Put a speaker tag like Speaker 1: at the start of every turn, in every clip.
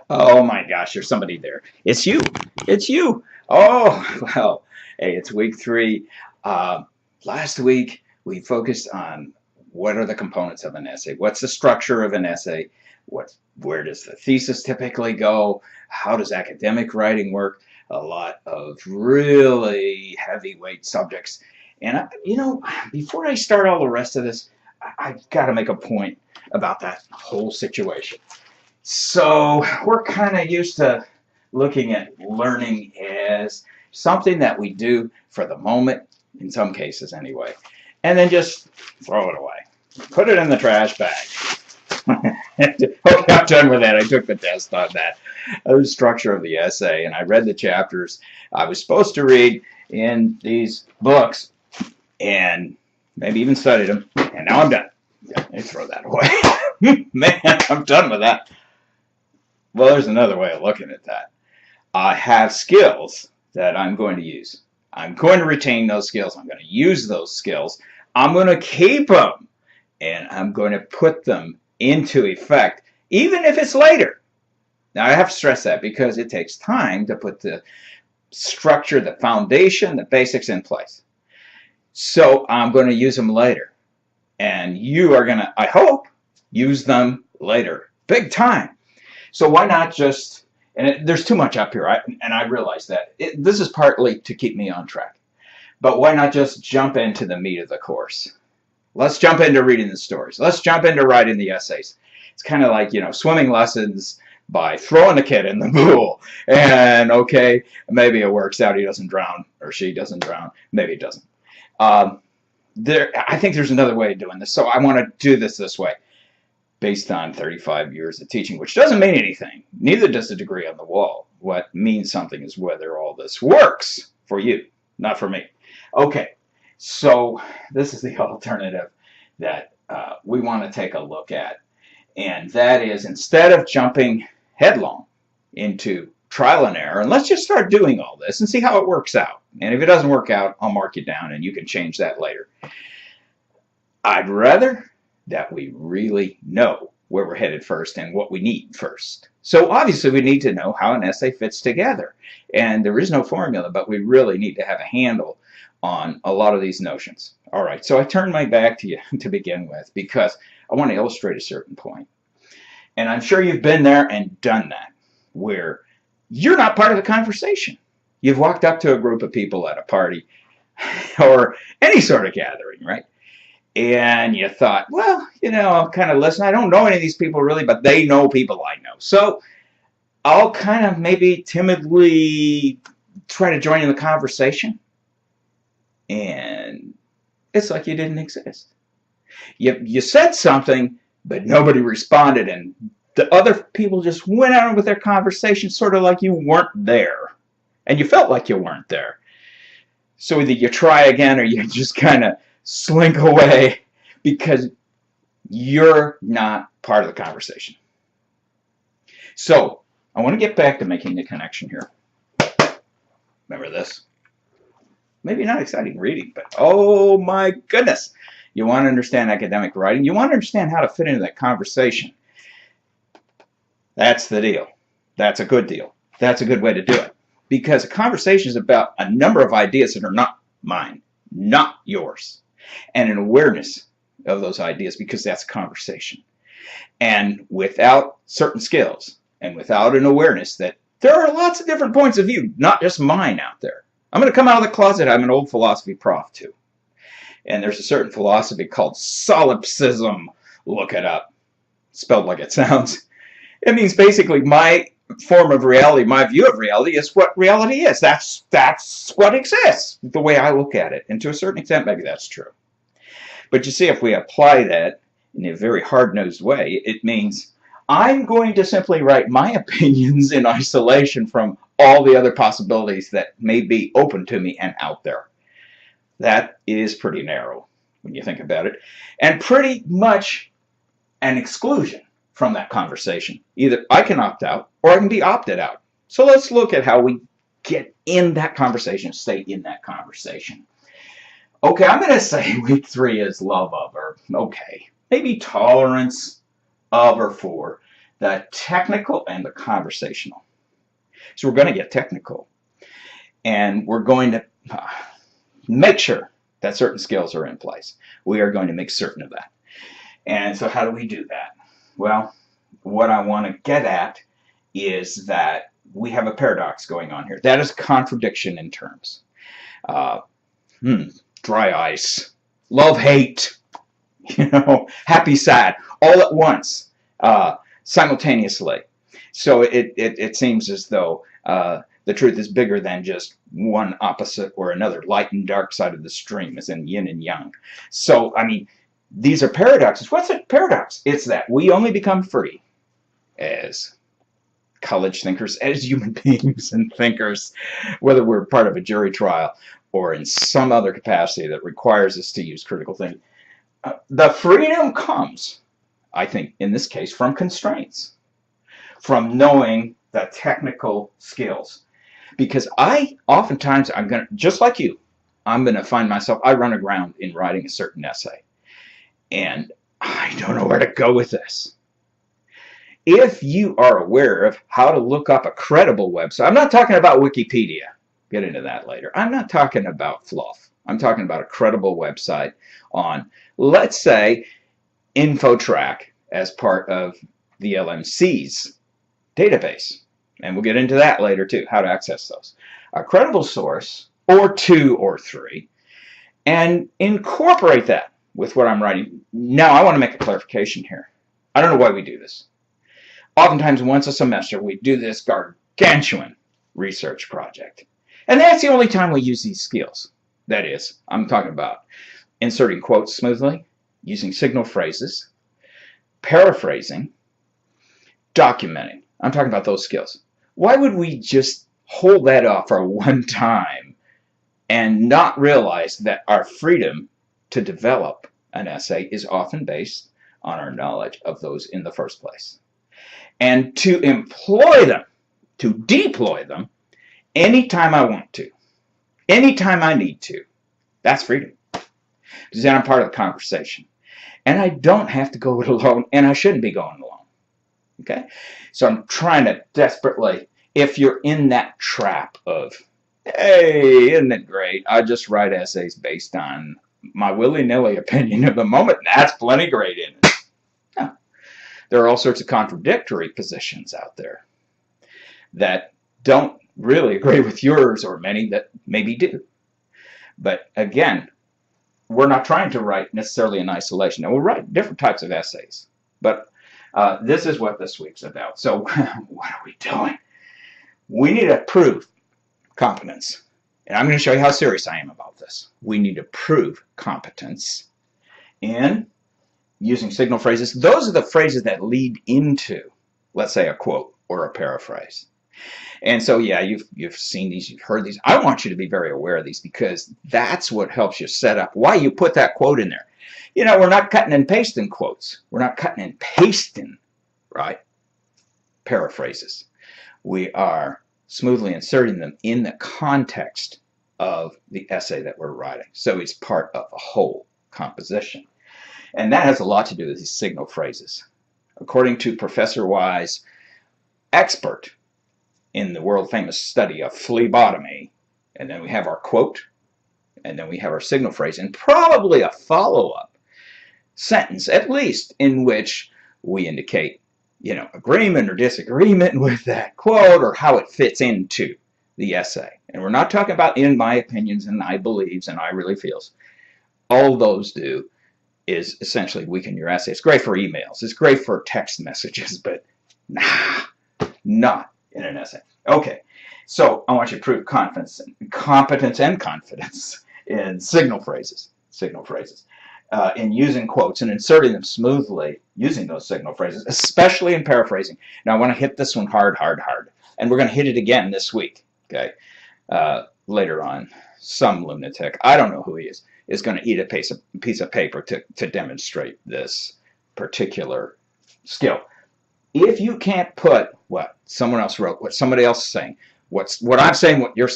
Speaker 1: Oh my gosh, there's somebody there. It's you. It's you. Oh, well, hey, it's week 3. Uh, Last week, we focused on what are the components of an essay? What's the structure of an essay? Where does the thesis typically go? How does academic writing work? A lot of really heavyweight subjects. And, before I start all the rest of this, I've got to make a point about that whole situation. So we're kind of used to looking at learning as something that we do for the moment, in some cases anyway, and then just throw it away. Put it in the trash bag. Okay, I'm done with that. I took the test on that. The structure of the essay, and I read the chapters I was supposed to read in these books, and maybe even studied them, and now I'm done. I throw that away. Man, I'm done with that. Well, there's another way of looking at that. I have skills that I'm going to use. I'm going to retain those skills. I'm going to use those skills. I'm going to keep them. And I'm going to put them into effect, even if it's later. Now, I have to stress that because it takes time to put the structure, the foundation, the basics in place. So I'm going to use them later. And you are going to, I hope, use them later. Big time. So why not just, and there's too much up here, and I realize that. This is partly to keep me on track. But why not just jump into the meat of the course? Let's jump into reading the stories. Let's jump into writing the essays. It's kind of like, swimming lessons by throwing the kid in the pool. And, okay, maybe it works out. He doesn't drown, or she doesn't drown. Maybe it doesn't. I think there's another way of doing this. So I want to do this way. Based on 35 years of teaching, which doesn't mean anything. Neither does the degree on the wall. What means something is whether all this works for you, not for me. Okay, so this is the alternative that we want to take a look at. And that is, instead of jumping headlong into trial and error, and let's just start doing all this and see how it works out. And if it doesn't work out, I'll mark you down and you can change that later. I'd rather that we really know where we're headed first and what we need first. So obviously we need to know how an essay fits together. And there is no formula, but we really need to have a handle on a lot of these notions. All right, so I turn my back to you to begin with because I want to illustrate a certain point. And I'm sure you've been there and done that, where you're not part of the conversation. You've walked up to a group of people at a party or any sort of gathering, right? And you thought, well, I'll kind of listen. I don't know any of these people really, but they know people I know. So I'll kind of maybe timidly try to join in the conversation. And it's like you didn't exist. You said something, but nobody responded. And the other people just went on with their conversation sort of like you weren't there. And you felt like you weren't there. So either you try again or you just kind of slink away because you're not part of the conversation. So I want to get back to making the connection here. Remember this? Maybe not exciting reading, but oh my goodness. You want to understand academic writing. You want to understand how to fit into that conversation. That's the deal. That's a good deal. That's a good way to do it. Because a conversation is about a number of ideas that are not mine, not yours. And an awareness of those ideas, because that's conversation. And without certain skills and without an awareness that there are lots of different points of view, not just mine out there. I'm going to come out of the closet. I'm an old philosophy prof too. And there's a certain philosophy called solipsism. Look it up. Spelled like it sounds. It means basically my form of reality, my view of reality is what reality is. That's what exists, the way I look at it. And to a certain extent, maybe that's true. But you see, if we apply that in a very hard-nosed way, it means I'm going to simply write my opinions in isolation from all the other possibilities that may be open to me and out there. That is pretty narrow when you think about it, and pretty much an exclusion from that conversation. Either I can opt out or I can be opted out. So let's look at how we get in that conversation, stay in that conversation. Okay, I'm going to say week 3 is love of, or okay, maybe tolerance of or for the technical and the conversational. So we're going to get technical, and we're going to make sure that certain skills are in place. We are going to make certain of that. And so how do we do that? Well, what I want to get at is that we have a paradox going on here. That is contradiction in terms. Dry ice, love, hate, happy, sad, all at once, simultaneously. So it seems as though the truth is bigger than just one opposite or another. Light and dark side of the stream, as in yin and yang. So, I mean, these are paradoxes. What's a paradox? It's that we only become free as college thinkers, as human beings and thinkers, whether we're part of a jury trial or in some other capacity that requires us to use critical thinking. The freedom comes, I think, in this case, from constraints, from knowing the technical skills. Because oftentimes, I'm going to, just like you, I'm going to find myself, I run aground in writing a certain essay. And I don't know where to go with this. If you are aware of how to look up a credible website, I'm not talking about Wikipedia. Get into that later. I'm not talking about fluff. I'm talking about a credible website on, let's say, InfoTrack as part of the LMC's database. And we'll get into that later too, how to access those. A credible source, or two or three, and incorporate that with what I'm writing. Now, I want to make a clarification here. I don't know why we do this. Oftentimes, once a semester, we do this gargantuan research project. And that's the only time we use these skills. That is, I'm talking about inserting quotes smoothly, using signal phrases, paraphrasing, documenting. I'm talking about those skills. Why would we just hold that off for one time and not realize that our freedom to develop an essay is often based on our knowledge of those in the first place? And to employ them, to deploy them, anytime I want to, anytime I need to. That's freedom. Because then I'm part of the conversation. And I don't have to go it alone, and I shouldn't be going alone. Okay? So I'm trying to desperately, if you're in that trap of, hey, isn't it great? I just write essays based on my willy-nilly opinion of the moment. That's plenty great in it. No. There are all sorts of contradictory positions out there that don't really agree with yours, or many that maybe do. But again, we're not trying to write necessarily in isolation. Now, we'll write different types of essays, but this is what this week's about. So what are we doing? We need to prove competence. And I'm going to show you how serious I am about this. We need to prove competence in using signal phrases. Those are the phrases that lead into, let's say, a quote or a paraphrase. And so, yeah, you've seen these, you've heard these. I want you to be very aware of these, because that's what helps you set up why you put that quote in there. We're not cutting and pasting quotes. We're not cutting and pasting, right, paraphrases. We are smoothly inserting them in the context of the essay that we're writing. So it's part of a whole composition. And that has a lot to do with these signal phrases. According to Professor Wise, expert in the world-famous study of phlebotomy, and then we have our quote, and then we have our signal phrase, and probably a follow-up sentence, at least, in which we indicate, agreement or disagreement with that quote, or how it fits into the essay. And we're not talking about in my opinions and I believes and I really feels. All those do is essentially weaken your essay. It's great for emails. It's great for text messages, but not in an essay. Okay, so I want you to prove competence and confidence in signal phrases. In using quotes and inserting them smoothly using those signal phrases, especially in paraphrasing. Now, I want to hit this one hard. And we're going to hit it again this week, okay? Later on, some lunatic, I don't know who he is going to eat a piece of paper to demonstrate this particular skill. If you can't put what someone else wrote, what somebody else is saying, what I'm saying, what your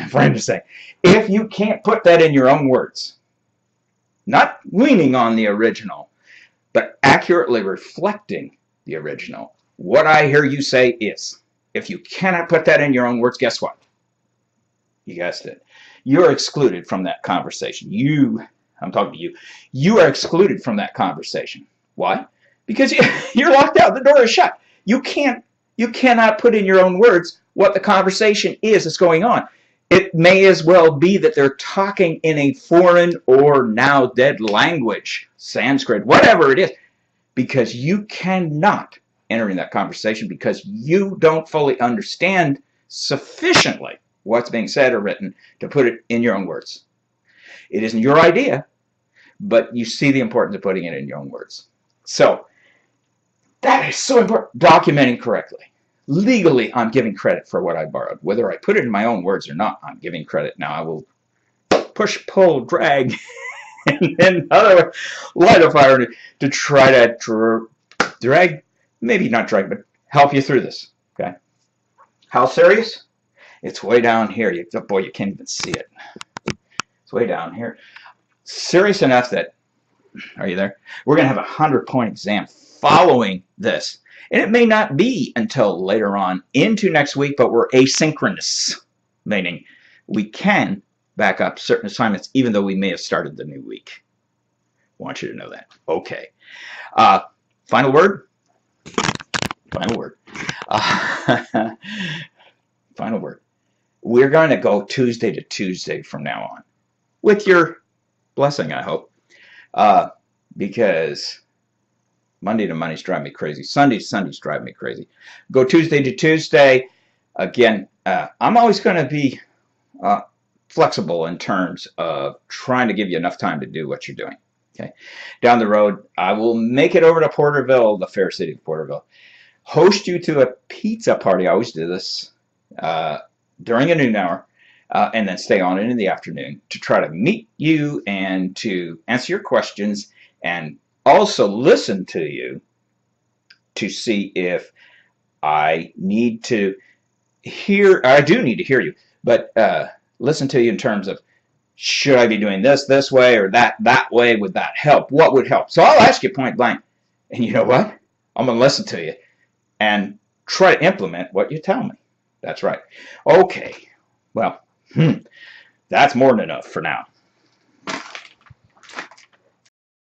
Speaker 1: friend is saying, if you can't put that in your own words, not leaning on the original, but accurately reflecting the original, what I hear you say is. If you cannot put that in your own words, guess what? You guessed it. You're excluded from that conversation. I'm talking to you. You are excluded from that conversation. Why? Because you're locked out. The door is shut. You cannot put in your own words what the conversation is that's going on. It may as well be that they're talking in a foreign or now dead language, Sanskrit, whatever it is, because you cannot enter in that conversation because you don't fully understand sufficiently what's being said or written to put it in your own words. It isn't your idea, but you see the importance of putting it in your own words. So that is so important. Documenting correctly. Legally, I'm giving credit for what I borrowed. Whether I put it in my own words or not, I'm giving credit. Now I will push, pull, drag, and then other light a fire to try to drag, maybe not drag, but help you through this. Okay? How serious? It's way down here. Boy, you can't even see it. It's way down here. Serious enough that, are you there? We're going to have a 100-point exam following this. And it may not be until later on into next week, but we're asynchronous, meaning we can back up certain assignments even though we may have started the new week. I want you to know that. Okay. Final word? Final word. Final word. We're going to go Tuesday to Tuesday from now on. With your blessing, I hope. Because Monday to Monday's drive me crazy. Sundays drive me crazy. Go Tuesday to Tuesday. Again, I'm always going to be flexible in terms of trying to give you enough time to do what you're doing. Okay. Down the road, I will make it over to Porterville, the fair city of Porterville. Host you to a pizza party. I always do this during a noon hour. And then stay on into the afternoon to try to meet you and to answer your questions and also listen to you to see if I need to hear, I do need to hear you, but listen to you in terms of should I be doing this way or that way? Would that help? What would help? So I'll ask you point blank. And you know what? I'm going to listen to you and try to implement what you tell me. That's right. Okay. Well, that's more than enough for now.